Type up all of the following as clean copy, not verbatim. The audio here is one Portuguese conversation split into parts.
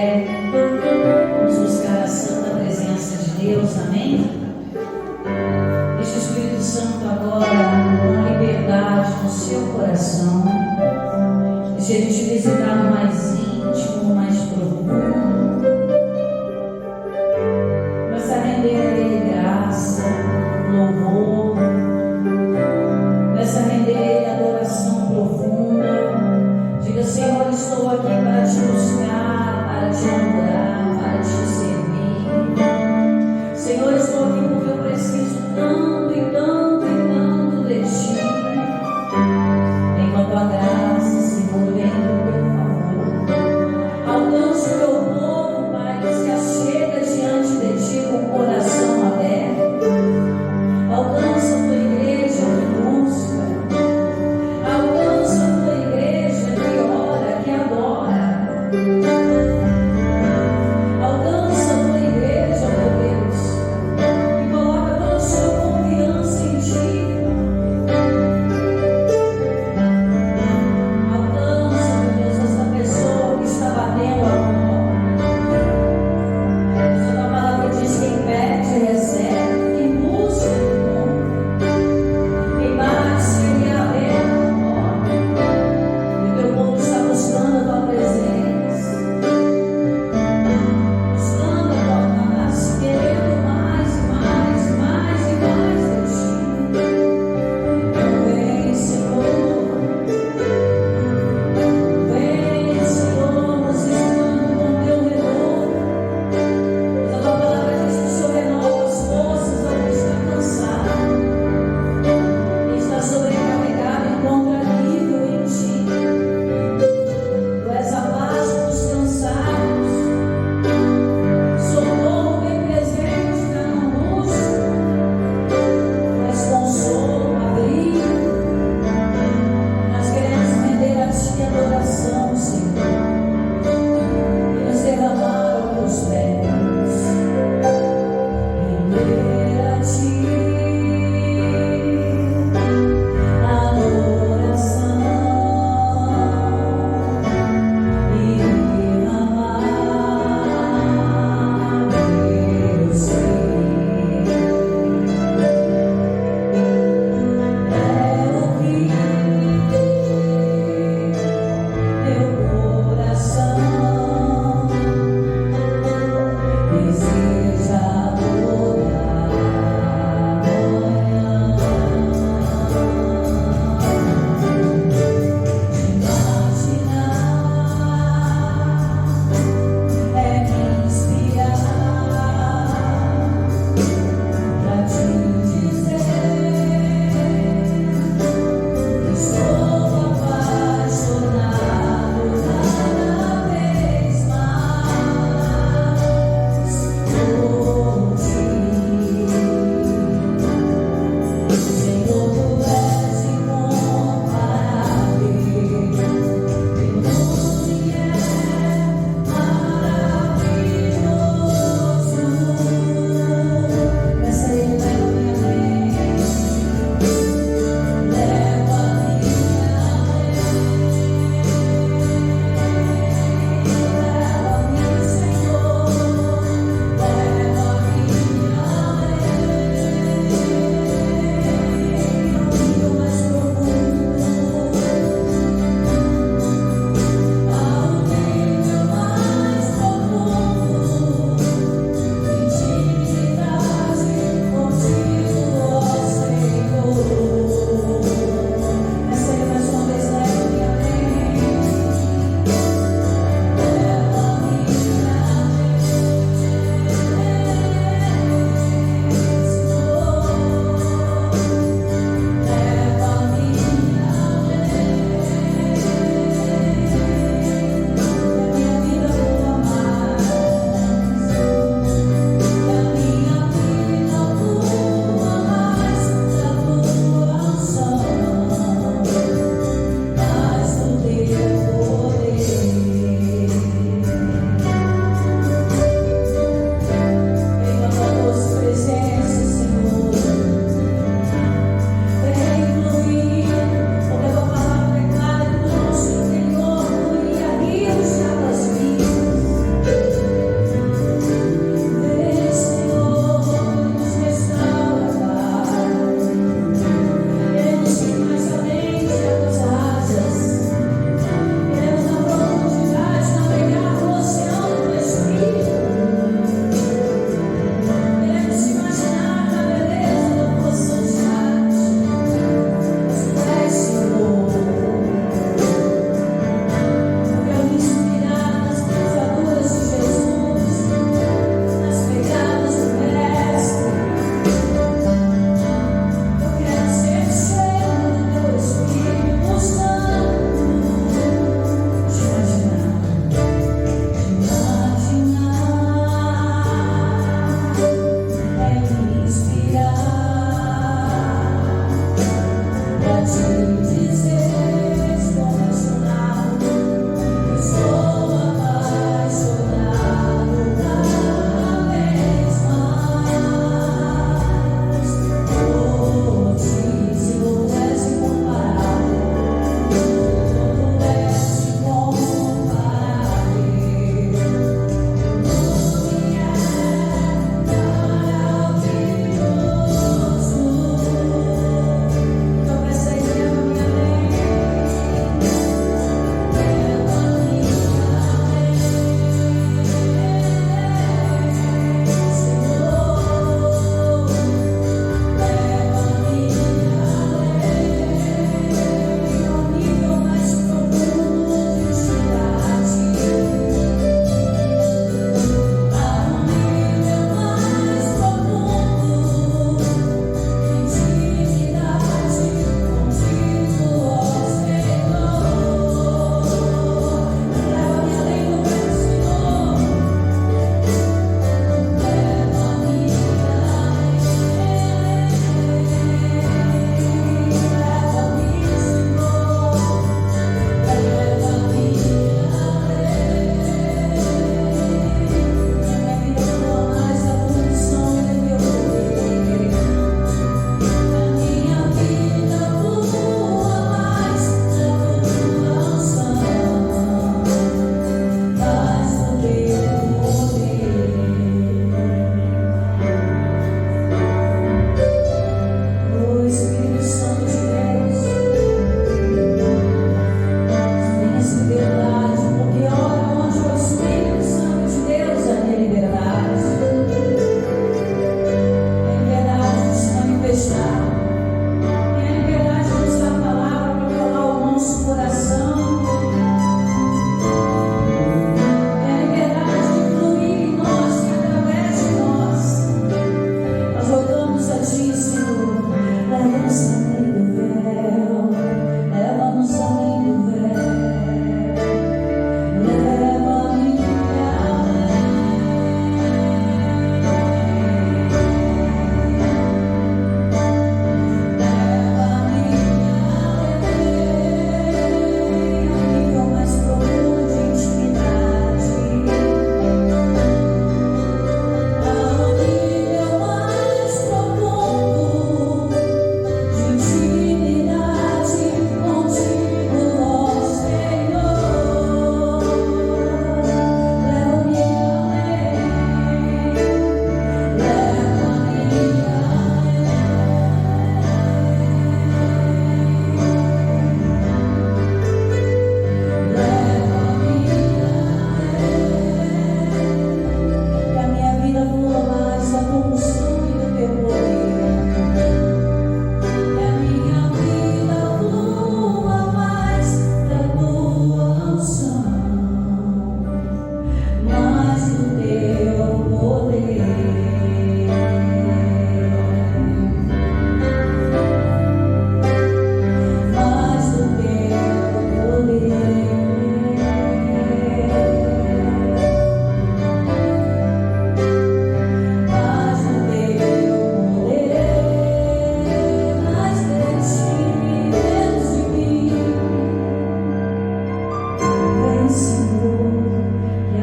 fé. Vamos buscar a santa presença de Deus, amém? Deixe o Espírito Santo agora com liberdade no seu coração. Deixe ele te visitar no mais íntimo, no mais profundo. Começa a render a ele graça, louvor. Começa a render a ele adoração profunda. Diga: Senhor, estou aqui para te buscar, para te adorar.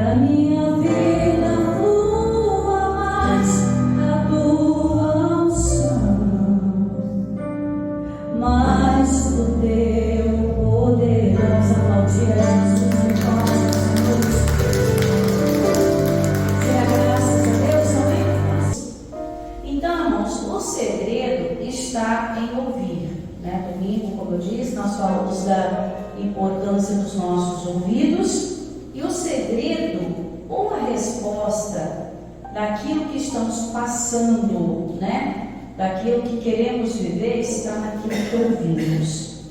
a minha vida flua mais a tua unção, mais o teu poder. Vamos aplaudir a Jesus em palmas. Graças a Deus, amém? Então, irmãos, o segredo está em ouvir, né? Domingo, como eu disse, nós falamos da importância dos nossos ouvidos. E o segredo, ou a resposta daquilo que estamos passando, né? Daquilo que queremos viver, está naquilo que ouvimos.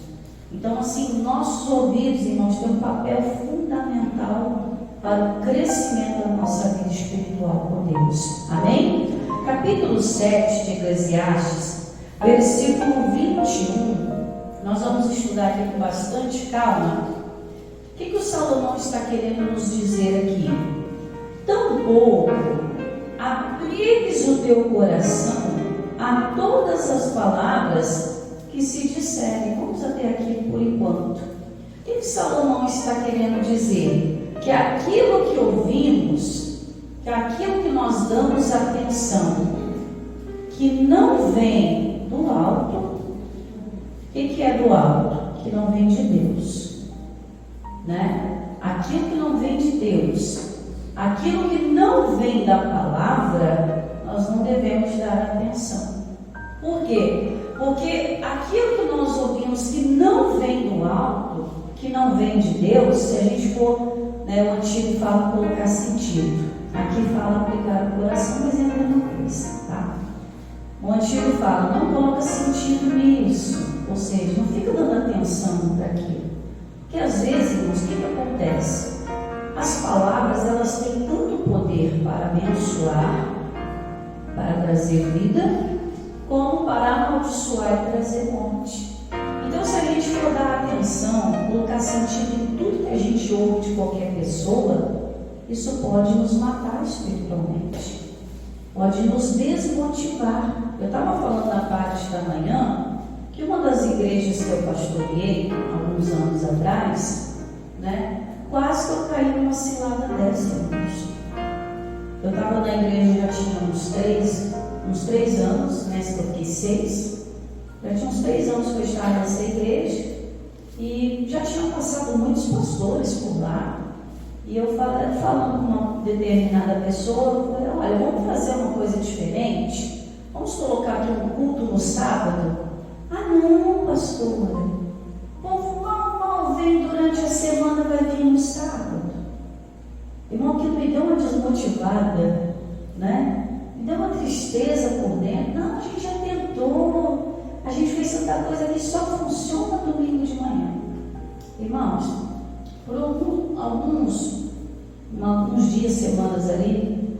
Então, assim, nossos ouvidos, irmãos, têm um papel fundamental para o crescimento da nossa vida espiritual com Deus. Amém? Capítulo 7 de Eclesiastes, versículo 21, nós vamos estudar aqui com bastante calma. O que o Salomão está querendo nos dizer aqui? Tampouco abrigues o teu coração a todas as palavras que se disserem. Vamos até aqui por enquanto. O que Salomão está querendo dizer? Que aquilo que ouvimos, que aquilo que nós damos atenção, que não vem do alto. O que é do alto? Que não vem de Deus. Né? Aquilo que não vem de Deus, aquilo que não vem da palavra, nós não devemos dar atenção. Por quê? Porque aquilo que nós ouvimos que não vem do alto, que não vem de Deus, se a gente for, né, o antigo fala colocar sentido, aqui fala aplicar o coração, mas é a mesma coisa, tá? O antigo fala, não coloca sentido nisso, ou seja, não fica dando atenção para aquilo. Porque às vezes, irmãos, o que acontece? As palavras, elas têm tanto poder para abençoar, para trazer vida, como para amaldiçoar e trazer morte. Então, se a gente for dar atenção, colocar sentido em tudo que a gente ouve de qualquer pessoa, isso pode nos matar espiritualmente, pode nos desmotivar. Eu estava falando na parte da manhã que uma das igrejas que eu pastoreei alguns anos atrás, né, quase que eu caí numa cilada dessa, irmãos. Eu estava na igreja já tinha uns três anos, né, eu fiquei 6, já tinha uns 3 anos que eu estava nessa igreja e já tinham passado muitos pastores por lá. E eu falando com uma determinada pessoa, eu falei, olha, vamos fazer uma coisa diferente? Vamos colocar aqui um culto no sábado? Ah, não, pastor, o povo mal vem durante a semana, vai vir no sábado. Irmão, aquilo me deu uma desmotivada, né? Me deu uma tristeza por dentro. Não, a gente já tentou, a gente fez tanta coisa que só funciona domingo de manhã. Irmãos, por alguns dias, semanas ali,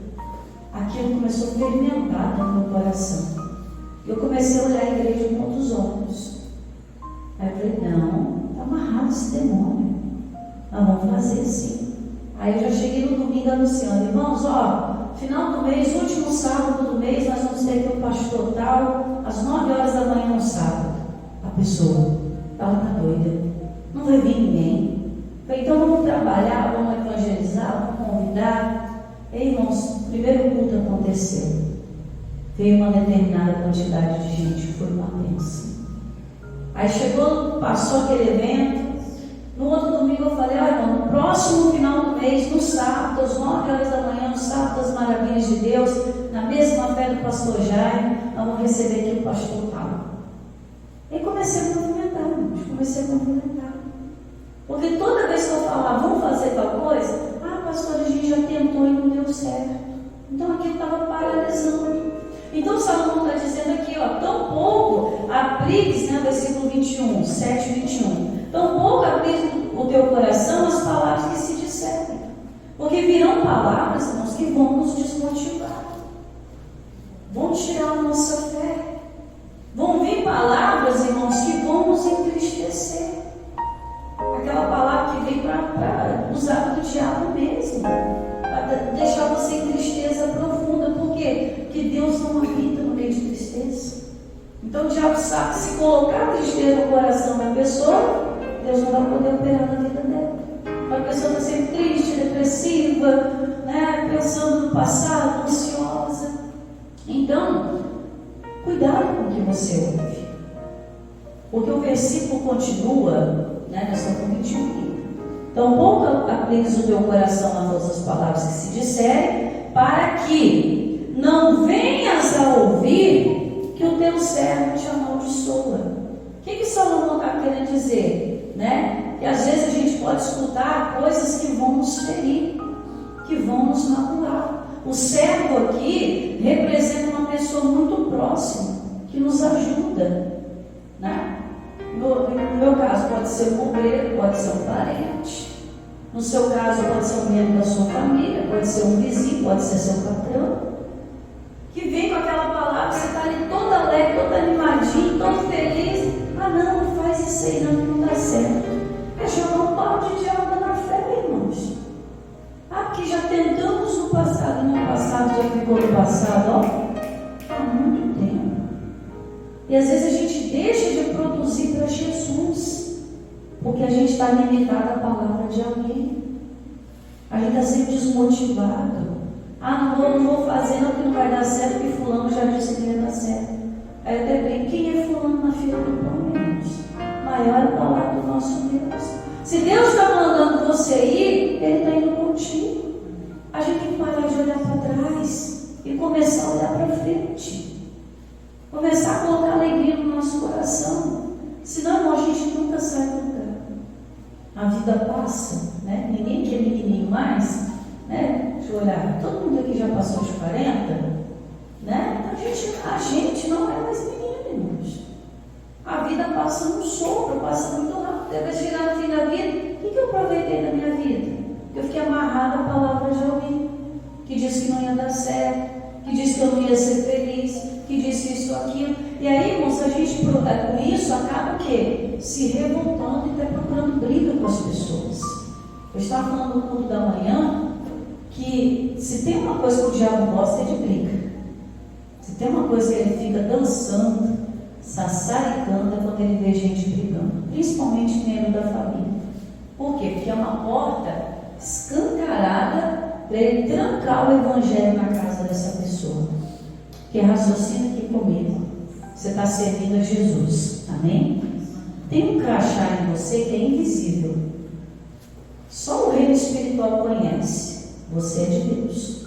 aquilo começou a fermentar no meu coração. Eu comecei a olhar a igreja com outros olhos. Aí eu falei, não, está amarrado esse demônio. Nós vamos fazer sim. Aí eu já cheguei no domingo anunciando, irmãos, ó, final do mês, último sábado do mês, nós vamos ter aqui o pastor tal, às 9 horas da manhã no sábado. A pessoa, ela está doida, não vai vir ninguém. Eu falei, então vamos trabalhar, vamos evangelizar, vamos convidar. E, irmãos, o primeiro culto aconteceu. Veio uma determinada quantidade de gente, foi uma bênção. Aí chegou, passou aquele evento. No outro domingo eu falei, olha, irmão, no próximo final do mês, no sábado, às 9 horas da manhã, no sábado das maravilhas de Deus, na mesma fé do pastor Jaime, nós vamos receber aqui o pastor tal. E comecei a movimentar, irmãos, Porque toda vez que eu falava, vamos fazer tal coisa, pastor, a gente já tentou e não deu certo. Então aquilo estava paralisando. Então Salomão está dizendo aqui, ó, tão pouco abrigues, né, versículo 21, 7, 21. Tão pouco abrigues o teu coração as palavras que se disserem. Porque virão palavras, irmãos, que vão nos desmotivar. Vão tirar a nossa fé. Vão vir palavras, irmãos, que vão nos entristecer. Aquela palavra que vem para usar do diabo mesmo. Para deixar você em tristeza profunda. Por quê? Porque Deus não habita no meio de tristeza. Então o diabo sabe que se colocar tristeza no coração da pessoa, Deus não vai poder operar na vida dela. A pessoa está sempre triste, depressiva, apreensiva, né? Pensando no passado, ansiosa. Então, cuidado com o que você ouve. Porque o versículo continua, né? Nós estamos com 21. Então, pouco apliques o teu coração nas outras palavras que se disserem, para que não venhas a ouvir que o teu servo te amaldiçoa. O que Salomão está querendo dizer? Né? Que às vezes a gente pode escutar coisas que vão nos ferir, que vão nos magoar. O servo aqui representa uma pessoa muito próxima, que nos ajuda, né? No meu caso pode ser um obreiro, pode ser um parente. No seu caso pode ser um membro da sua família, pode ser um vizinho, pode ser seu patrão, que vem com aquela palavra, você está ali todo alegre, todo animadinho, todo feliz. Ah não, não faz isso aí não, que não dá certo. É jogar um balde de água na fé, irmãos. Aqui já tentamos no passado, e no passado já ficou no passado, ó, há muito tempo. E às vezes a gente deixa de produzir para Jesus, porque a gente está limitado à palavra de alguém. A gente está sempre desmotivado. Ah, não vou fazer não, que não vai dar certo, porque fulano já disse que ia dar certo. Aí até bem, quem é fulano na fila do pão, irmãos? Maior é a palavra do nosso Deus. Se Deus está mandando você ir, Ele está indo contigo. A gente tem que parar de olhar para trás e começar a olhar para frente. Começar a colocar alegria no nosso coração. Senão, irmão, a gente nunca sai do lugar. A vida passa, né? Ninguém que é pequenininho mais, né? Deixa eu olhar, todo mundo aqui já passou os 40, né? A gente não é mais menino, irmãos. A vida passa num sopro, passa muito rápido. Deve chegar no fim da vida. O que eu aproveitei da minha vida? Eu fiquei amarrada à palavra de alguém que disse que não ia dar certo, que disse que eu não ia ser feliz, que disse isso ou aquilo. E aí, irmãos, a gente com isso acaba o quê? Se revoltando e até procurando briga com as pessoas. Eu estava falando no culto da manhã que se tem uma coisa que o diabo gosta é de briga. Se tem uma coisa que ele fica dançando, sassaricando, é quando ele vê gente brigando, principalmente membro da família. Por quê? Porque é uma porta escancarada para ele trancar o evangelho na casa dessa pessoa. Que raciocina aqui comigo. Você está servindo a Jesus. Amém? Tem um crachá em você que é invisível. Só o reino espiritual conhece. Você é de Deus.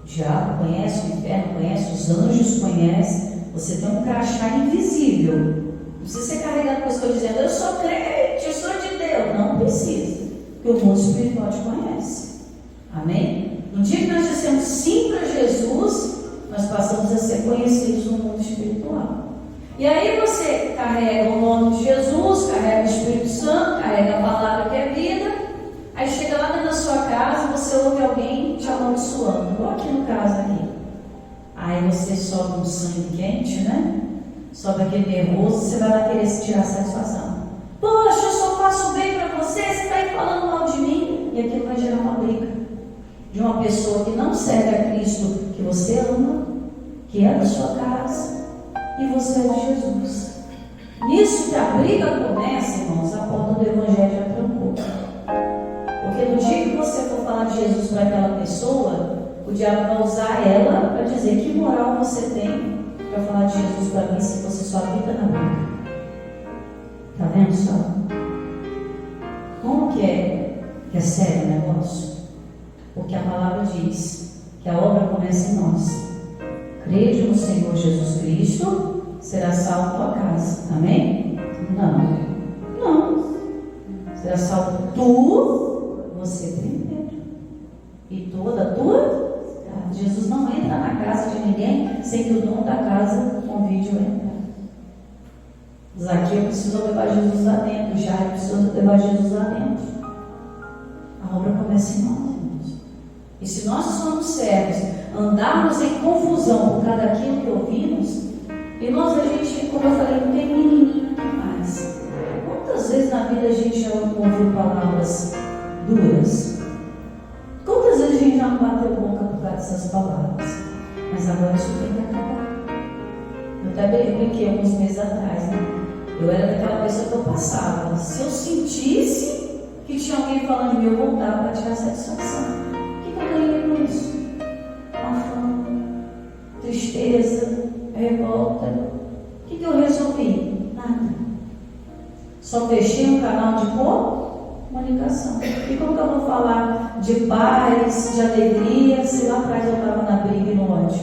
O diabo conhece, o inferno conhece, os anjos conhecem. Você tem um crachá invisível. Não precisa ser carregado com as coisas dizendo, eu sou crente, eu sou de Deus. Não precisa. Porque o mundo espiritual te conhece. Amém? No dia que nós dissemos sim para Jesus, nós passamos a ser conhecidos no mundo espiritual. E aí você carrega o nome de Jesus, carrega o Espírito Santo, carrega a palavra que é vida. Aí chega lá dentro da sua casa, você ouve alguém te amaldiçoando, igual aqui no caso aqui. Aí você sobe um sangue quente, né? Sobe aquele nervoso, você vai lá querer se tirar satisfação. Poxa, eu só faço bem para você está aí falando mal de mim. E aquilo vai gerar uma briga de uma pessoa que não serve a Cristo, que você ama, que é da sua casa, e você é de Jesus. Nisso que a briga começa, irmãos, a porta do Evangelho já trancou. Porque no dia que você for falar de Jesus para aquela pessoa, o diabo vai usar ela para dizer que moral você tem para falar de Jesus para mim se você só habita na briga. Está vendo só? Como que é sério o negócio? Porque a palavra diz que a obra começa em nós. Crede no Senhor Jesus Cristo, será salvo a tua casa. Amém? Não. Será salvo você primeiro. E toda a tua casa. Jesus não entra na casa de ninguém sem que o dono da casa convide o entrar. Zaqueu precisou levar Jesus lá dentro. Jairo precisou levar Jesus lá dentro. A obra começa em nós, irmãos. E se nós somos servos, andarmos em confusão por causa daquilo que ouvimos, irmãos, a gente, como eu falei, não tem menininho aqui mais. Quantas vezes na vida a gente já ouviu palavras duras? Quantas vezes a gente já não bateu boca por causa dessas palavras? Mas agora isso tem que acabar. Eu até brinquei alguns meses atrás, né? Eu era daquela pessoa que eu passava. Se eu sentisse que tinha alguém falando de mim, eu voltava para tirar satisfação. Só fechei um canal de comunicação. E como que eu vou falar de paz, de alegria, se lá atrás eu estava na briga e no ódio?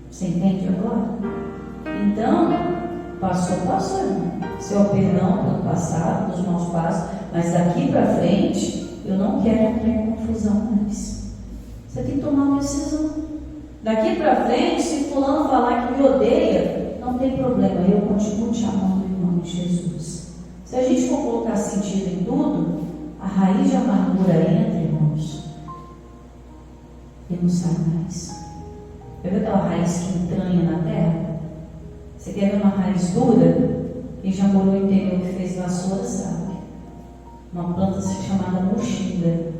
Você entende agora? Então, passou, irmão. Seu perdão pelo passado, dos maus passos, mas daqui para frente, eu não quero entrar em confusão mais. Você tem que tomar uma decisão. Daqui para frente, se fulano falar que me odeia, não tem problema, eu continuo te amando em nome de Jesus. Se a gente for colocar sentido em tudo, a raiz de amargura entra, irmãos, e não sai mais. Viu aquela raiz que entranha na terra? Você quer ver uma raiz dura? Quem já morou no interior que fez vassoura sabe. Uma planta chamada moxinga.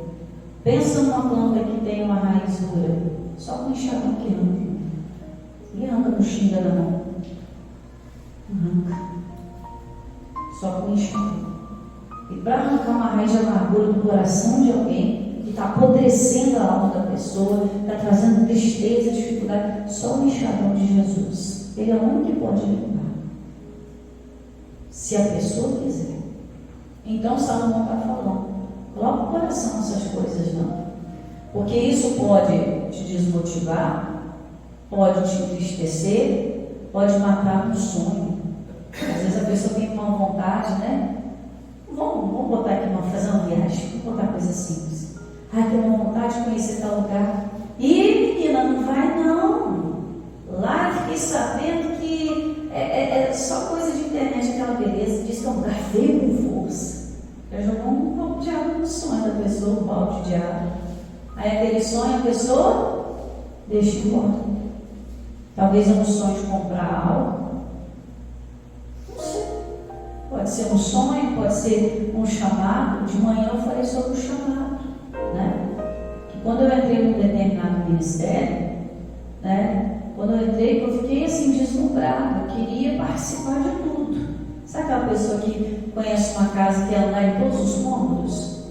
Pensa numa planta que tem uma raiz dura, só com enxadão que anda. E anda moxinga na mão. Arranca. Só com enxadão. E para arrancar uma raiz de amargura do coração de alguém que está apodrecendo a alma da pessoa, está trazendo tristeza, dificuldade, só o enxadão de Jesus. Ele é o único que pode limpar, se a pessoa quiser. Então Salomão está falando, coloca o coração nessas coisas não, porque isso pode te desmotivar, pode te entristecer, pode matar um sonho. Às vezes a pessoa tem uma vontade, né? Vamos botar aqui, fazer uma viagem, vamos botar coisa simples. Tem uma vontade de conhecer tal lugar. E menina, não vai não. Lá fiquei sabendo que é só coisa de internet, aquela beleza. Diz que é um lugar feio com força. Já jogou um pouco de água no sonho da pessoa, um balde de água. Aí aquele sonho a pessoa deixa embora. Talvez é um sonho de comprar algo. Não sei. Pode ser um sonho, pode ser um chamado. De manhã eu falei sobre o chamado, né? Que quando eu entrei num determinado ministério, né? Quando eu entrei, eu fiquei assim deslumbrada, eu queria participar de tudo. Sabe aquela pessoa que conhece uma casa e quer andar em todos os cômodos?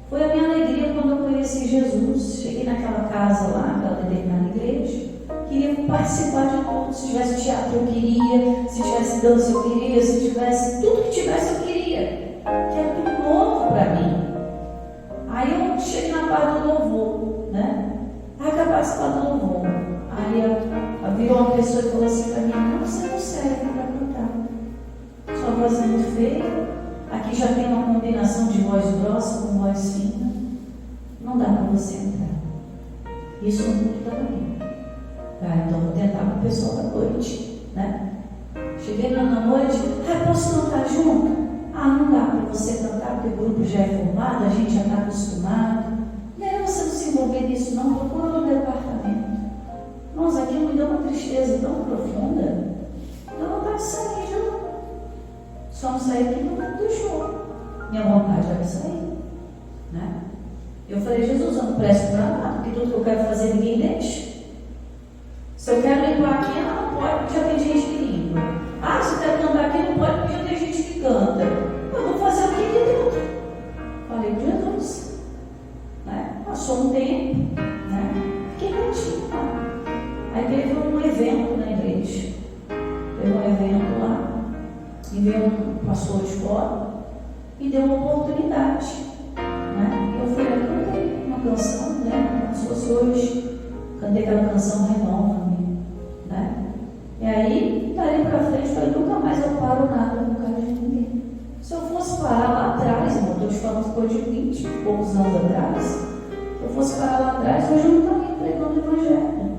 Foi a minha alegria quando eu conheci Jesus. Cheguei naquela casa lá, naquela determinada igreja, queria participar de tudo. Se tivesse teatro eu queria, se tivesse dança eu queria, se tivesse tudo que tivesse eu queria, que era tudo novo para mim. Aí eu cheguei na parte do louvor, né? Quer participar do louvor. Aí virou uma pessoa e falou assim para mim: não, você não serve para cantar, sua voz é muito feia, aqui já tem uma combinação de voz grossa com voz fina, não dá para você entrar. Isso no mundo da manhã. Então vou tentar com o pessoal da noite, né? Cheguei lá na noite, posso cantar junto? Não dá para você cantar porque o grupo já é formado, a gente já está acostumado. Melhor você não se envolver nisso não, procura no departamento. Nossa, aquilo me deu uma tristeza tão profunda. Dá vontade de sair de lá. Só não sair aqui no momento do show. Minha vontade era sair, né? Eu falei: Jesus, eu não presto para nada, porque tudo que eu quero fazer ninguém deixa. Se eu quero limpar aqui, não pode, porque já tem gente que limpa. Se eu quero cantar aqui, não pode, porque já tem gente que canta. Eu vou fazer o que aqui dentro. Falei com Jesus, né? Passou um tempo, né? Fiquei quietinho lá. Aí teve um evento na igreja. Teve um evento lá. E veio um pastor de fora e deu uma oportunidade, né? Eu fui lá e cantei uma canção, né? Como se fosse hoje. Cantei aquela canção Renova-me, né? E aí, dali pra frente, eu falei: nunca mais eu paro nada no cara de ninguém. Se eu fosse parar lá atrás, eu estou te falando que foi de 20 e poucos anos atrás. Se eu fosse parar lá atrás, hoje eu não estaria pregando o evangelho.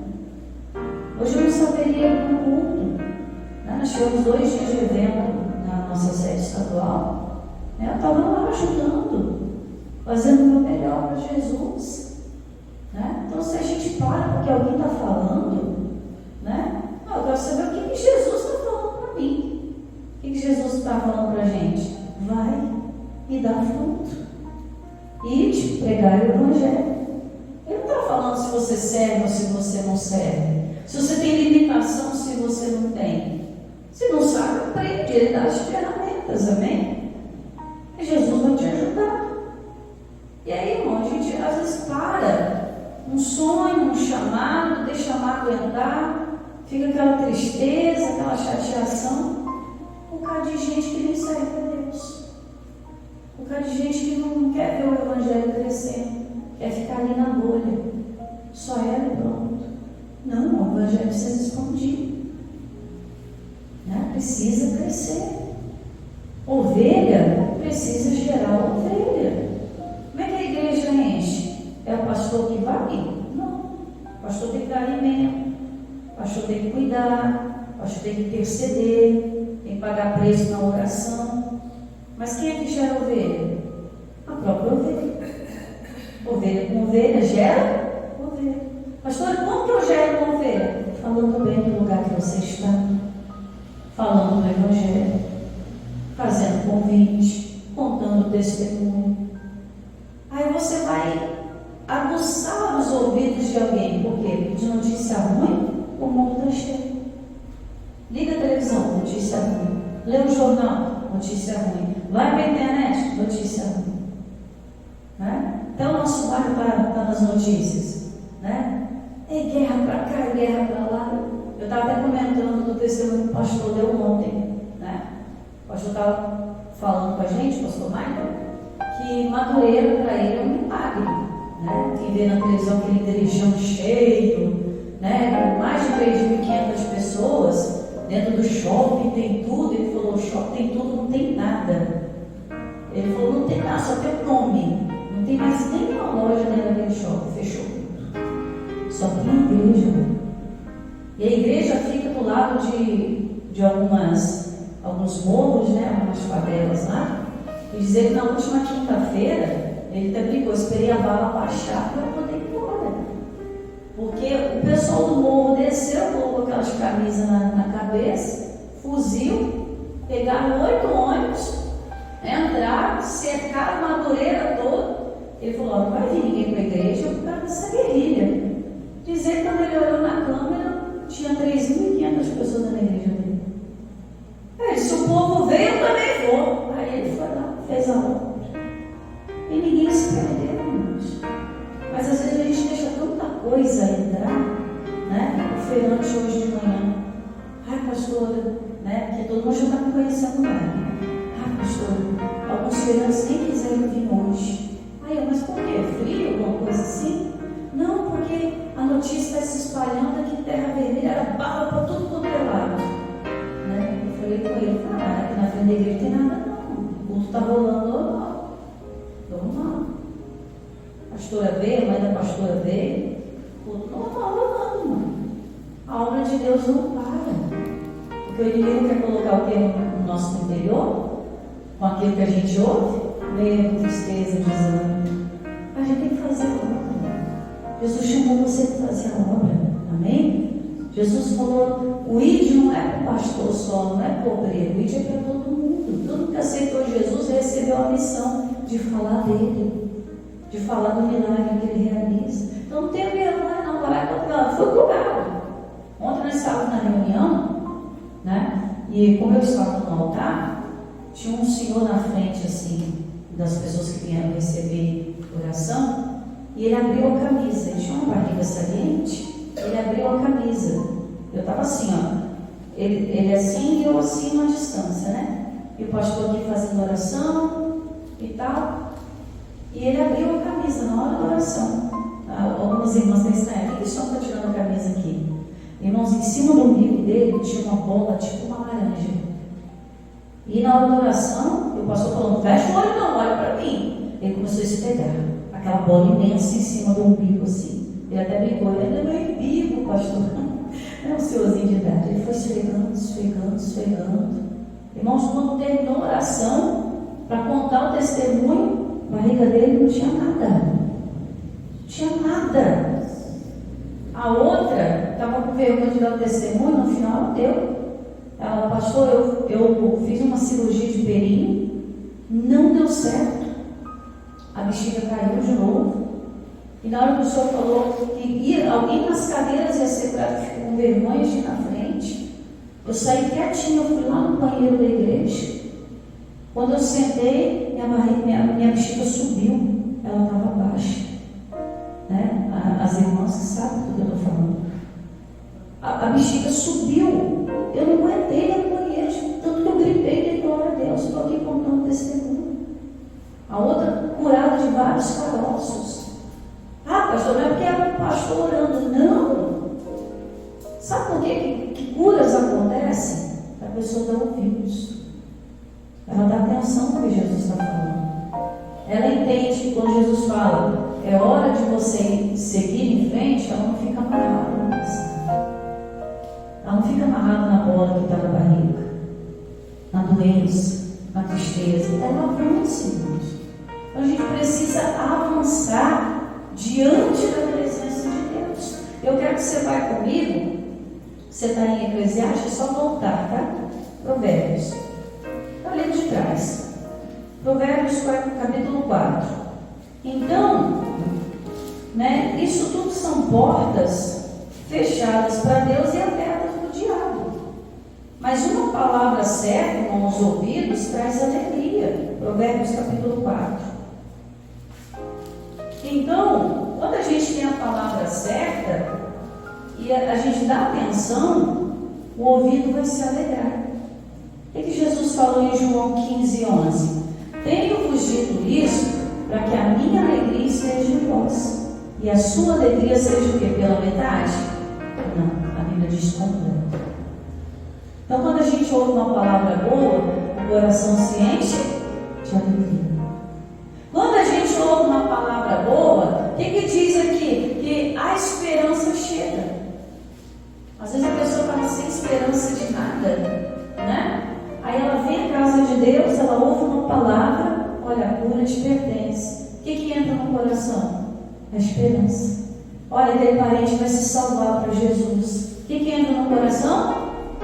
Hoje eu não saberia no culto, né? Nós tivemos 2 dias de evento na nossa sede estadual, né? Eu estava lá ajudando, fazendo o meu melhor para Jesus, né? Então, se a gente para porque alguém está falando, né? Eu quero saber o que Jesus está falando para mim. O que Jesus está falando para a gente? Vai e dá fruto, e te pregar o evangelho. Ele não está falando se você serve ou se você não serve, se você tem limitação, se você não tem. Se não sabe, aprende, ele dá as ferramentas, amém? E Jesus vai te ajudar. E aí, irmão, a gente às vezes para um sonho, um chamado, deixa a mágoa entrar, fica aquela tristeza, aquela chateação, por causa de gente que nem serve a Deus. Um bocado de gente que não quer ver o evangelho crescendo, quer ficar ali na bolha. Só ela e pronto. Não, o evangelho precisa expandir. Né? Precisa crescer. Ovelha precisa gerar ovelha. Como é que a igreja enche? É o pastor que vai? Não. O pastor tem que dar alimento. O pastor tem que cuidar. O pastor tem que interceder. Tem que pagar preço na oração. Mas quem é que gera ovelha? A própria ovelha. Ovelha com ovelha gera ovelha. Pastor, como que eu gero uma ovelha? Falando bem do lugar que você está. Falando do evangelho. Fazendo convite. Contando testemunho. Aí você vai aguçar os ouvidos de alguém. Por quê? Porque de notícia ruim, o mundo está cheio. Liga a televisão, notícia ruim. Lê o jornal, notícia ruim. Vai para a internet, notícia ruim. Né? Até o nosso bairro está nas notícias. Né? É guerra para cá, é guerra para lá. Eu estava até comentando do testemunho que o pastor deu ontem. Né? O pastor estava falando com a gente, o pastor Michael, que Madureira para ele é um milagre. Né? Quem vê na televisão aquele igrejão cheio, né? Mais de 3.500 pessoas, dentro do shopping tem tudo. Ele falou: o shopping tem tudo, não tem nada. Ele falou: não tem nada, só tem o nome. Não tem mais nenhuma loja dentro daquele shopping, fechou tudo. Só tem a igreja. E a igreja fica do lado de alguns morros, né? Algumas favelas lá. E dizer que na última quinta-feira, ele até brincou, esperei a bala baixar para eu poder ir embora. Porque o pessoal do morro desceu, colocou aquelas camisas na cabeça, fuzil, pegaram 8 ônibus, entraram, cercaram a Madureira toda. Ele falou: não vai vir ninguém para a igreja por causa dessa guerrilha. Dizer que quando ele olhou na câmera, tinha 3.500 pessoas na igreja dele. Aí, se o povo veio, eu também vou. Aí ele foi lá, fez a obra. E ninguém se perdeu, irmãos. Mas às vezes a gente deixa tanta coisa entrar, né? O feirante hoje de manhã. Ai, pastora, né? Porque todo mundo já está me conhecendo mais. Ai, pastora, alguns feirantes nem quiseram vir hoje. Ai, mas por quê? Frio, alguma coisa assim? Não, porque a notícia está se espalhando aqui em Terra Vermelha, era barra para tudo quanto é lado. Né? Eu falei com ele: aqui na frente da igreja não tem nada não. O culto está rolando normal. Normal. A pastora veio, a mãe da pastora veio. O culto normal rolando, irmão. A obra de Deus não para. Porque o inimigo quer colocar o que no nosso interior, com aquilo que a gente ouve, medo, tristeza, desânimo. A gente tem que fazer a obra. Jesus chamou você para fazer a obra. Amém? Jesus falou: o ID não é para o pastor só, não é para o obreiro, o ID é para todo mundo. Todo mundo que aceitou Jesus recebeu a missão de falar dele, de falar do milagre que ele realiza. Então não tem vergonha, não. Vai para foi curado. Ontem nós estávamos na reunião, né? E como eu estava no altar, tinha um senhor na frente, assim, das pessoas que vieram receber oração. E ele abriu a camisa, ele tinha uma barriga saliente, ele abriu a camisa. Eu estava assim, ó, ele assim e eu assim, uma distância, né? E o pastor aqui fazendo oração e tal. E ele abriu a camisa na hora da oração. Algumas irmãs estão estranhas: o que estão tirando a camisa aqui? Irmãos, em cima do umbigo dele tinha uma bola tipo uma laranja. E na hora da oração, o pastor falou: fecha o olho, não, olha para mim. Ele começou a esfregar aquela bola imensa em cima do umbigo, assim. Ele até brincou: ele é meu umbigo, pastor. Não é um senhorzinho de idade. Ele foi esfregando. Irmãos, quando terminou a oração, para contar o testemunho, a barriga dele não tinha nada. Não tinha nada. A outra estava com vergonha de dar o testemunho, no final ela deu. Ela: pastor, eu fiz uma cirurgia de períneo, não deu certo. A bexiga caiu de novo. E na hora que o senhor falou que alguém nas cadeiras ia ser curado, ficou com vergonha de ir na frente, eu saí quietinha, eu fui lá no banheiro da igreja. Quando eu sentei, minha bexiga subiu, ela estava baixa. Né? As irmãs que sabem do que eu estou falando. A bexiga subiu. Eu não aguentei no banheiro, tanto que eu gritei: dei glória a Deus, estou aqui contando testemunho. A outra curada de vários caroços. Ah, pastor, não é porque era um pastor orando. Não. Sabe por que curas acontecem? A pessoa dá ouvidos. Ela dá atenção no que Jesus está falando. Ela entende que quando Jesus fala, é hora de você seguir em frente, ela não fica amarrada na passagem. Ela não fica amarrada na bola que está na barriga, na doença, na tristeza. Ela avança, irmãos. Então a gente precisa avançar diante da presença de Deus. Eu quero que você vá comigo. Você está em Eclesiastes, é só voltar, tá? Provérbios. Está ali de trás. Provérbios capítulo 4. Então, isso tudo são portas fechadas para Deus e abertas para o diabo. Mas uma palavra certa, com os ouvidos, traz alegria. Provérbios capítulo 4. Então, quando a gente tem a palavra certa e a gente dá atenção, o ouvido vai se alegrar. O que Jesus falou em João 15:11? Tenho-vos dito isso para que a minha alegria esteja em vós e a sua alegria seja o quê? Pela metade? Não, a Bíblia diz completa. Então, quando a gente ouve uma palavra boa, o coração se enche de alegria. Quando a gente ouve uma palavra boa, o que diz aqui? Que a esperança chega. Às vezes a pessoa está sem esperança de nada, né? Aí ela vem à casa de Deus, ela ouve uma palavra, olha, a cura te pertence. O que entra no coração? A esperança. Olha, aquele parente vai se salvar para Jesus. O que entra no coração?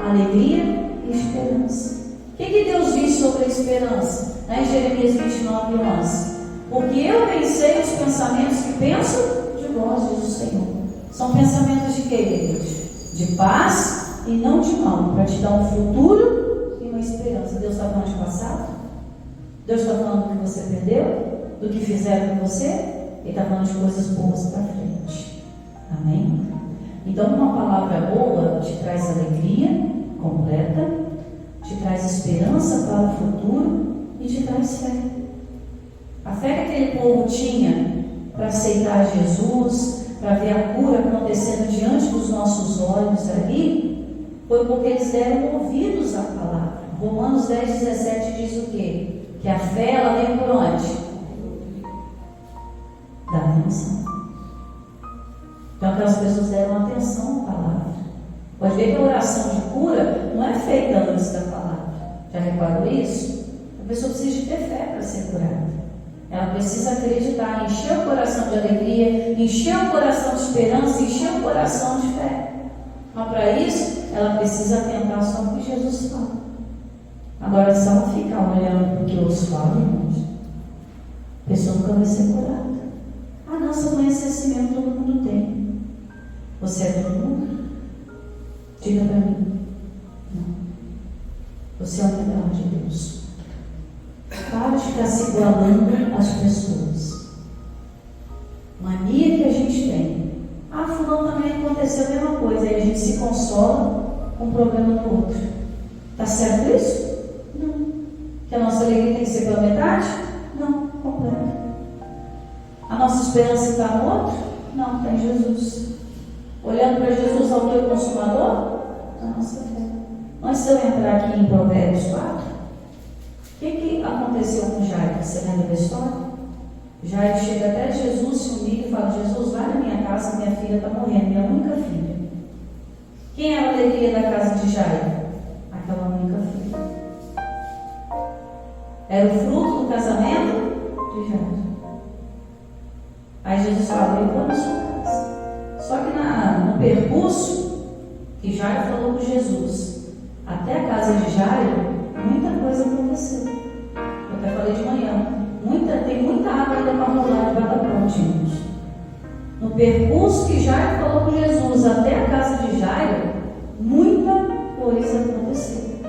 Alegria e esperança. O que Deus diz sobre a esperança? Em Jeremias 29:11. Porque eu pensei os pensamentos que penso de vós, diz o Senhor. São pensamentos de quê, Deus? De paz e não de mal, para te dar um futuro e uma esperança. Deus está falando de passado? Deus está falando do que você perdeu? Do que fizeram com você? Ele está falando de coisas boas para frente. Amém? Então, uma palavra boa te traz alegria completa, te traz esperança para o futuro e te traz fé. A fé que aquele povo tinha para aceitar Jesus, para ver a cura acontecendo diante dos nossos olhos ali, foi porque eles deram ouvidos à palavra. Romanos 10:17 diz o quê? Que a fé, ela vem por onde? Da atenção. Então aquelas pessoas deram atenção à palavra. Pode ver que a oração de cura não é feita antes da palavra. Já reparou isso? A pessoa precisa de ter fé para ser curada. Ela precisa acreditar, encher o coração de alegria, encher o coração de esperança, encher o coração de fé. Mas para isso, ela precisa atentar só no que Jesus fala. Agora, se ela ficar olhando para o que outros falam, irmãos, a pessoa nunca vai ser curada. Ah, não, essa doença é assim mesmo, todo mundo tem. Você é todo mundo? Diga para mim. Não. Você é o melhor de Deus. Para de ficar se igualando às pessoas. Mania que a gente tem. Ah, fulano também aconteceu a mesma coisa. Aí a gente se consola com o problema do outro. Está certo isso? Não. Que a nossa alegria tem que ser pela metade? Não, completa. A nossa esperança está no outro? Não, está em Jesus. Olhando para Jesus, autor e consumador da nossa fé. Antes de eu entrar aqui em Provérbios 4, o que aconteceu com Jairo? Você lembra da história? Jairo chega até Jesus, se humilha e fala: Jesus, vai na minha casa, minha filha está morrendo, minha única filha. Quem era a alegria da casa de Jairo? Aquela única filha. Era o fruto do casamento de Jairo. Aí Jesus fala: eu vou na sua casa. Só que no percurso que Jairo falou com Jesus, até a casa de Jairo, muita coisa aconteceu. Eu até falei de manhã. Tem muita água ainda para rolar debaixo da ponte, irmãos. No percurso que Jairo falou com Jesus até a casa de Jairo, muita coisa aconteceu.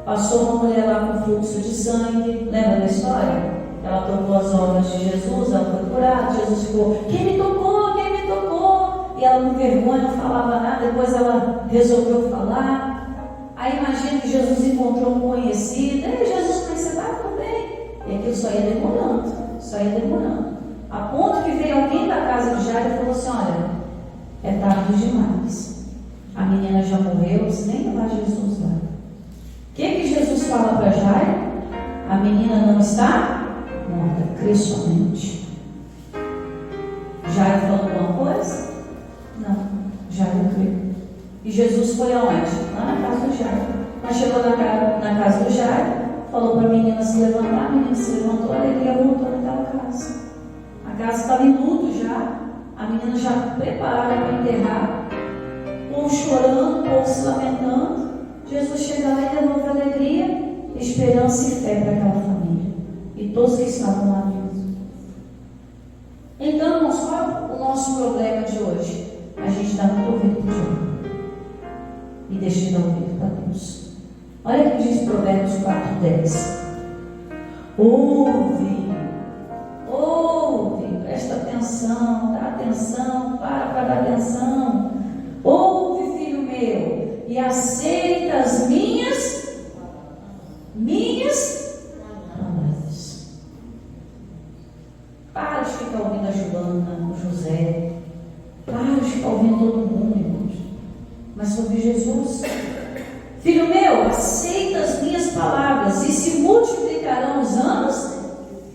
Passou uma mulher lá com fluxo de sangue. Lembra da história? Ela tocou as obras de Jesus, ela foi curada. Jesus ficou: quem me tocou? Quem me tocou? E ela, com vergonha, não falava nada. Depois ela resolveu falar. Aí imagina que Jesus encontrou um conhecido. Ei, Jesus, como você está? Tudo bem? E aquilo só ia demorando, a ponto que veio alguém da casa de Jairo e falou assim: olha, é tarde demais, a menina já morreu, você nem levar Jesus lá. O que Jesus fala para Jairo? A menina não está morta, crê somente. Jairo falou alguma coisa? Não, Jairo creu. E Jesus foi aonde? Lá na casa do Jairo. Mas chegou na casa do Jairo, falou para a menina se levantar, a menina se levantou, a alegria voltou naquela casa. A casa estava em luto já, a menina já preparada para enterrar, o povo chorando, o povo se lamentando. Jesus chega lá e devolve alegria, esperança e fé para aquela família e todos que estavam lá dentro. Então, irmãos, qual é o nosso problema de hoje? A gente dá muito ouvido para o diabo e deixa de dar ouvido para Deus. Olha o que diz Provérbios 4:10. Ouve, presta atenção, dá atenção, para dar atenção. Ouve, filho meu, e aceita as minhas palavras. Para de ficar ouvindo a Joana, o José. Para de ficar ouvindo todo mundo, irmãos. Mas sobre Jesus. Filho meu, aceita as minhas palavras e se multiplicarão os anos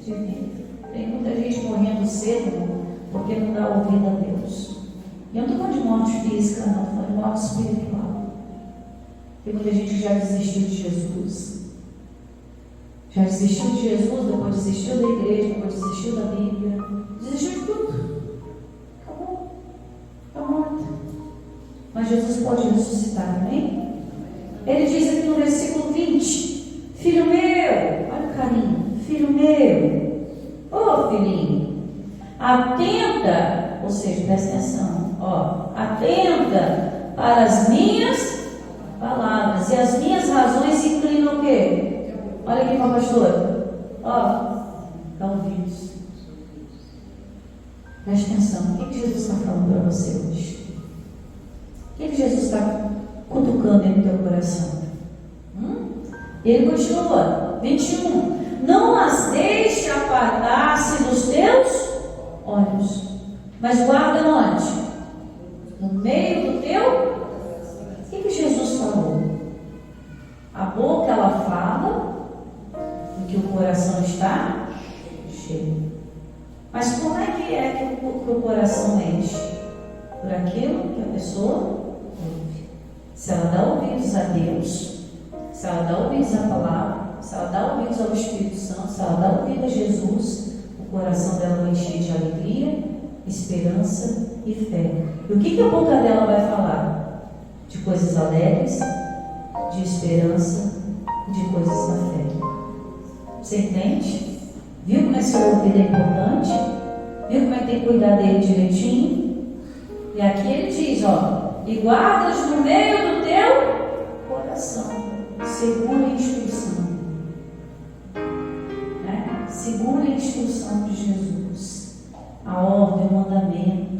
de vida. Tem muita gente morrendo cedo porque não dá ouvido a Deus. E eu não estou falando de morte física, não, estou falando de morte espiritual. Tem muita gente que já desistiu de Jesus. Já desistiu de Jesus, depois desistiu da igreja, depois desistiu da Bíblia. Desistiu de tudo. Acabou. Está morta. Mas Jesus pode ressuscitar, amém? Ele diz aqui no versículo 20: filho meu, olha o carinho, filho meu, filhinho, atenta, ou seja, presta atenção, atenta para as minhas palavras e as minhas razões inclinam o quê? Olha aqui para a pastora, dá ouvidos. Presta atenção, o que Jesus está falando para você hoje? O que Jesus está cutucando no teu coração? Ele continua, 21. Não as deixe apartar-se dos teus olhos, mas guarda onde? No meio do teu. O que Jesus falou? A boca ela fala do que o coração está cheio. Mas como é que o coração enche? Por aquilo que a pessoa ouve. Se ela dá ouvidos a Deus, se ela dá ouvidos à palavra, se ela dá ouvidos ao Espírito Santo, se ela dá ouvidos a Jesus, o coração dela vai encher de alegria, esperança e fé. E o que a boca dela vai falar? De coisas alegres, de esperança e de coisas da fé. Você entende? Viu como é que seu ouvido é importante? Viu como é que tem que cuidar dele direitinho? E aqui ele diz, e guardas no meio do teu coração. Segura a instrução. Segura a instrução de Jesus. A ordem, o mandamento.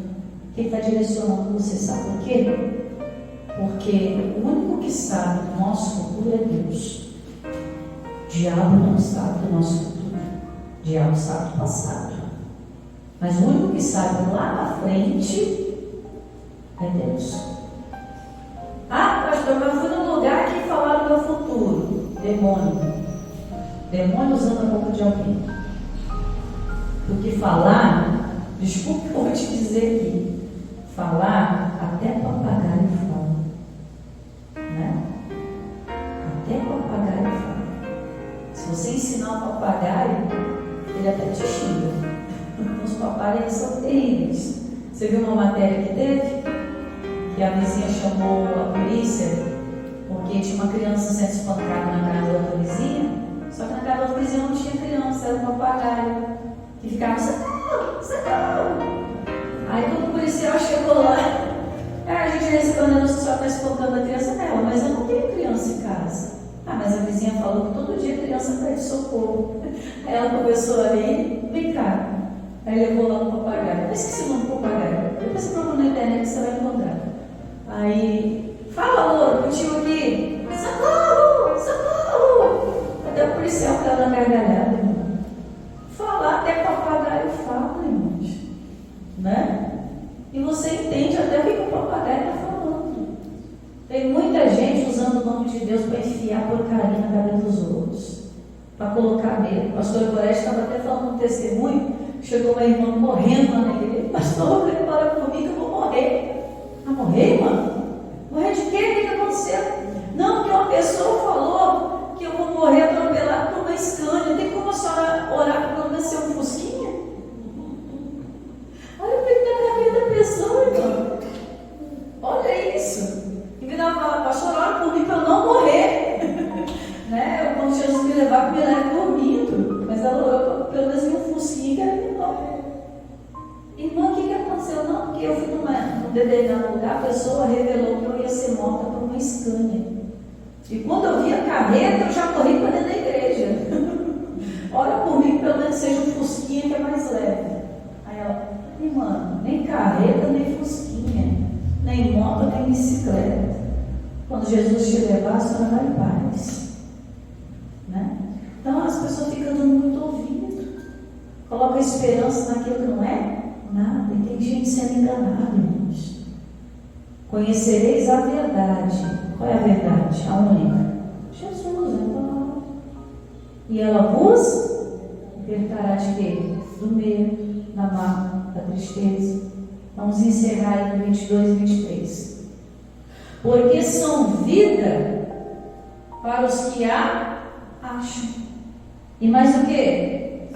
Que está direcionando você, sabe por quê? Porque o único que sabe do nosso futuro é Deus. O diabo não sabe do nosso futuro. O diabo sabe do passado. Mas o único que sabe lá na frente é Deus. Pastor, mas eu fui num lugar que falaram do meu futuro. Demônio. Demônio usando a boca de alguém. Porque falar, desculpa que eu vou te dizer aqui, falar até papagaio fala. Né? Até papagaio fala. Se você ensinar um papagaio, ele até te xinga. Os papagaios são terríveis. Você viu uma matéria que teve? Que a vizinha chamou a polícia porque tinha uma criança sendo espancada na casa da outra vizinha. Só que na casa da outra vizinha não tinha criança, era um papagaio que ficava socorro. Aí quando o policial chegou lá, a gente recebeu a denúncia, só está espancando a criança dela, mas eu não tenho criança em casa. Mas a vizinha falou que todo dia a criança pede socorro. Aí ela começou a rir, brincar. Aí levou lá no papagaio. Eu esqueci o nome do papagaio. Depois você procura na internet, você vai encontrar. Aí, fala, amor, contigo aqui. Socorro, socorro. Até o policial caiu na gargalhada. entende até o que o papagaio está falando. Tem muita gente usando o nome de Deus para enfiar porcaria na cabeça dos outros, para colocar medo. O pastor Gorete estava até falando um testemunho. Chegou uma irmã morrendo lá na igreja. Pastor, para comigo, eu vou morrer. Vai morrer, mano? Morrer de quê? O que aconteceu? Não, que uma pessoa falou que eu vou morrer atropelado por uma Scania. Tem como a senhora orar para não ser um fusquinha? Olha o que está na cabeça da pessoa, irmão. Olha isso. Em vez de ela falar, pastor, ora por mim para eu não morrer. Né? Quando Jesus me levar, me leva dormindo. Mas ela orou pelo menos em um fusquinha que era menor. Irmã, o que aconteceu? Não, porque eu fui num determinado lugar, a pessoa revelou que eu ia ser morta por uma Scania. E quando eu vi a carreta, eu já corri para dentro da igreja. Ora por mim, pelo menos seja um fusquinha que é mais leve. Aí ela, irmã, nem carreta, nem fusquinha, nem moto, nem bicicleta. Quando Jesus te levar, a senhora vai em paz. Né? Então as pessoas ficam dando muito ouvido, colocam esperança naquilo que não é nada, e tem gente sendo enganada, irmãos. Conhecereis a verdade. Qual é a verdade? A única. Jesus é a palavra. E ela vos libertará de quê? Do medo, da mágoa, da tristeza. Vamos encerrar aí no 22 e 23. Porque são vida para os que a acham. E mais o que?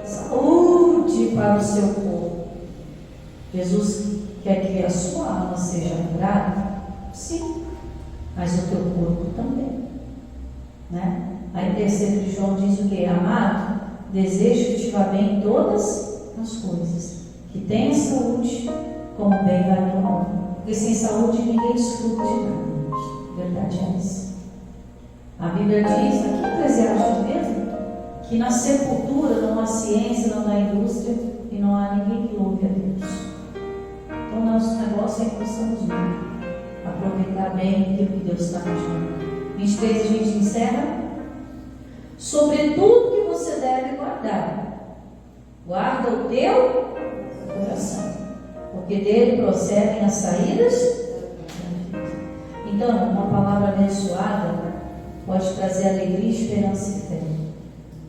Saúde para o seu corpo. Jesus quer que a sua alma seja curada? Sim, mas o teu corpo também. Né? Aí terceiro de João diz o que? Amado, desejo que te vá bem em todas as coisas, que tenha saúde, como bem vai tua alma. Porque sem saúde ninguém desfruta de nada. Verdade é essa. A Bíblia diz, aqui em Eclesiastes mesmo, que na sepultura não há ciência, não há indústria e não há ninguém que louve a Deus. Então, nosso negócio é que possamos aproveitar bem aquilo que Deus está nos dando. 23 a gente encerra. Sobretudo que você deve guardar, guarda o teu coração, porque dele procedem as saídas da vida. Então, uma palavra abençoada pode trazer alegria, esperança e fé.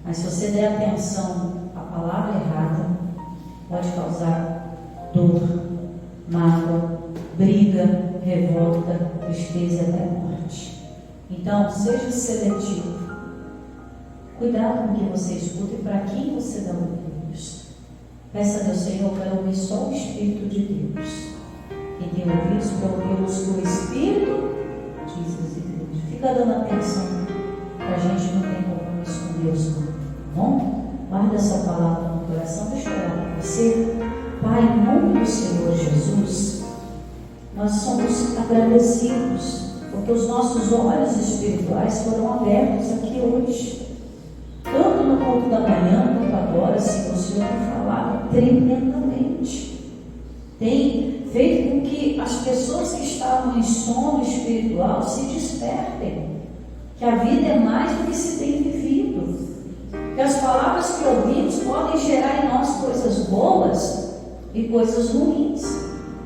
Mas se você der atenção à palavra errada, pode causar dor, mágoa, briga, revolta, tristeza e até morte. Então, seja seletivo. Cuidado com o que você escuta e para quem você dá ouvidos. Peça a Deus, Senhor, para ouvir só o Espírito de Deus. Quem tem ouvidos para ouvir os que o Espírito diz às igrejas. Fica dando atenção para a gente não ter compromisso com Deus, não. Tá bom? Guarda essa palavra no coração. Deixa eu orar para você. Pai, em nome do Senhor Jesus, nós somos agradecidos porque os nossos olhos espirituais foram abertos aqui hoje. Tanto no culto da manhã quanto agora, Senhor, o Senhor tem falado tremendamente. Tem feito com que as pessoas que estavam em sono espiritual se despertem. Que a vida é mais do que se tem vivido. Que as palavras que ouvimos podem gerar em nós coisas boas e coisas ruins.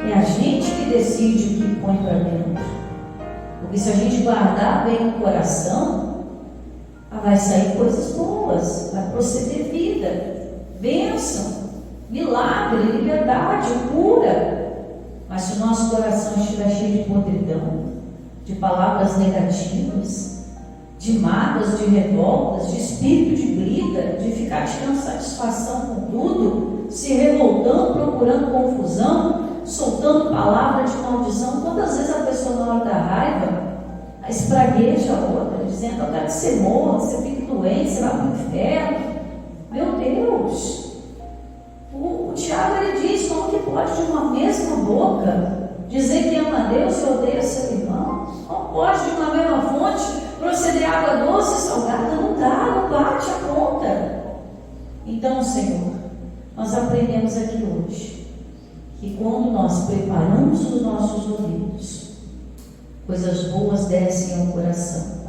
É a gente que decide o que põe para dentro. Porque se a gente guardar bem o coração, vai sair coisas boas, vai proceder vida, bênção, milagre, liberdade, cura. Mas se o nosso coração estiver cheio de podridão, de palavras negativas, de mágoas, de revoltas, de espírito de briga, de ficar tirando satisfação com tudo, se revoltando, procurando confusão, soltando palavra de maldição. Quantas vezes a pessoa, na hora da raiva, espragueja a outra, dizendo: eu quero que você morra, você fique doente, você vai para o inferno. Meu Deus! O Tiago, ele diz: como que pode de uma mesma boca dizer que ama a Deus e odeia seu irmão? Como pode de uma mesma fonte proceder água doce e salgada? Não dá, não bate a conta. Então, Senhor, nós aprendemos aqui hoje que quando nós preparamos os nossos ouvidos, coisas boas descem ao coração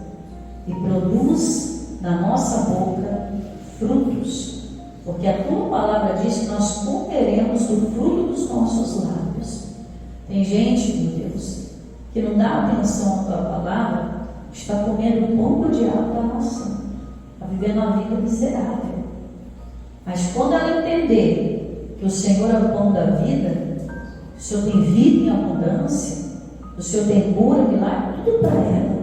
e produz na nossa boca frutos, porque a tua palavra diz que nós comeremos do fruto dos nossos lábios. Tem gente, meu Deus, que não dá atenção à tua palavra, está comendo o pão do diabo da nação, está vivendo uma vida miserável. Mas quando ela entender que o Senhor é o pão da vida, o Senhor tem vida em abundância, o Senhor tem cura, milagre, tudo para ela.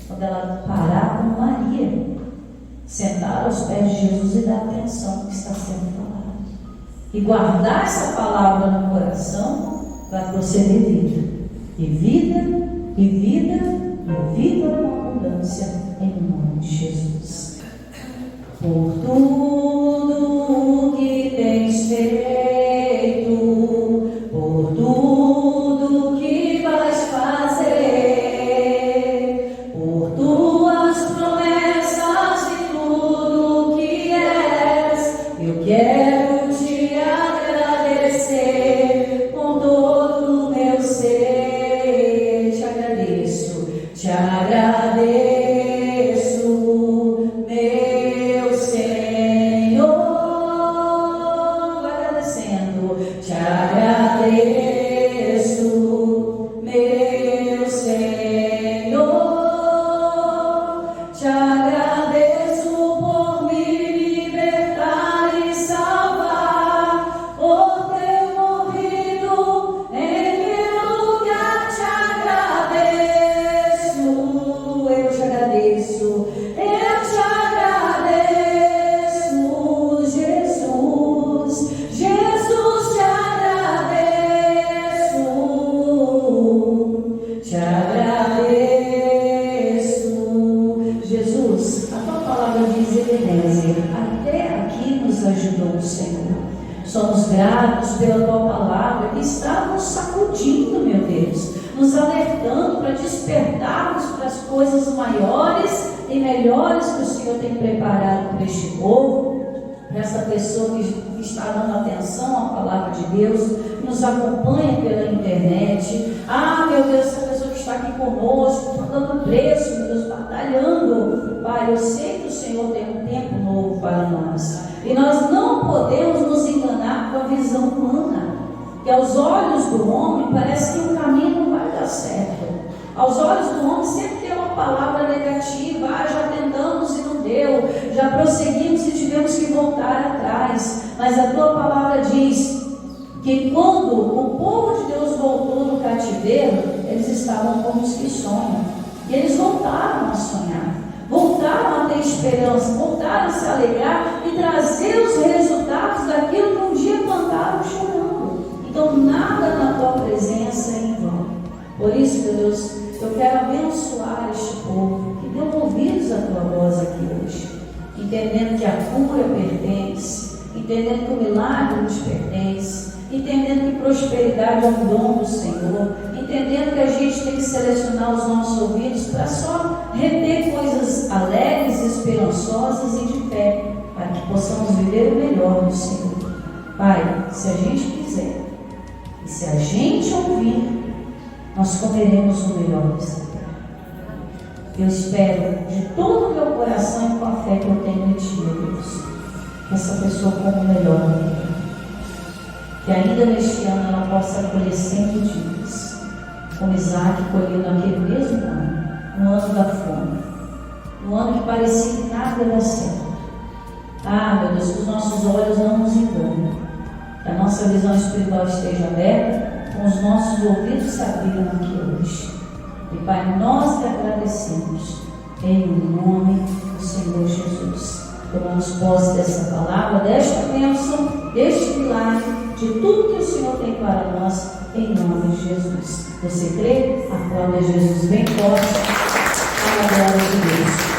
Quando ela parar como Maria, sentar aos pés de Jesus e dar atenção ao que está sendo falado, e guardar essa palavra no coração, vai proceder vida. E vida, e vida, e vida com abundância, em nome de Jesus. Por tudo que tens feito, por tudo que vais fazer, por tuas promessas e tudo que és, eu quero te agradecer com todo o meu ser. Te agradeço, te agradeço. Somos gratos pela tua palavra que está nos sacudindo, meu Deus, nos alertando para despertarmos para as coisas maiores e melhores que o Senhor tem preparado para este povo, para essa pessoa que está dando atenção à palavra de Deus, que nos acompanha pela internet. Ah, meu Deus, essa pessoa que está aqui conosco, pagando preço, meu Deus, batalhando. Pai, eu sei que o Senhor tem um tempo novo para nós. E nós não podemos nos enganar com a visão humana, que aos olhos do homem parece que o caminho não vai dar certo. Aos olhos do homem sempre tem uma palavra negativa. Ah, já tentamos e não deu, já prosseguimos e tivemos que voltar atrás. Mas a tua palavra diz que quando o povo de Deus voltou do cativeiro, eles estavam como os que sonham. E eles voltaram a sonhar, voltaram a ter esperança, voltaram a se alegrar e trazer os resultados daquilo que um dia plantaram chorando. Então nada na tua presença é em vão. Por isso, meu Deus, eu quero abençoar este povo que deu ouvidos à tua voz aqui hoje, entendendo que a cura pertence, entendendo que o milagre nos pertence, entendendo que prosperidade é um dom do Senhor, entendendo que a gente tem que selecionar os nossos ouvidos para só reter coisas alegres, esperançosas e de fé, para que possamos viver o melhor do Senhor. Pai, se a gente quiser e se a gente ouvir, nós comeremos o melhor dessa terra. Eu espero de todo o meu coração e com a fé que eu tenho em Ti, meu Deus, que essa pessoa coma o melhor da terra. Que ainda neste ano ela possa colher 100 dias, como Isaac colheu naquele mesmo ano, no ano da fome, no ano que parecia que nada ia dar certo. Ah, meu Deus, que os nossos olhos não nos enganem, que a nossa visão espiritual esteja aberta, com os nossos ouvidos se abriram aqui hoje. E Pai, nós te agradecemos, em nome do Senhor Jesus. Tomamos posse dessa palavra, desta bênção, deste milagre, de tudo que o Senhor tem para nós, em nome de Jesus. Você crê? Aplauda Jesus bem forte, para a glória de Deus.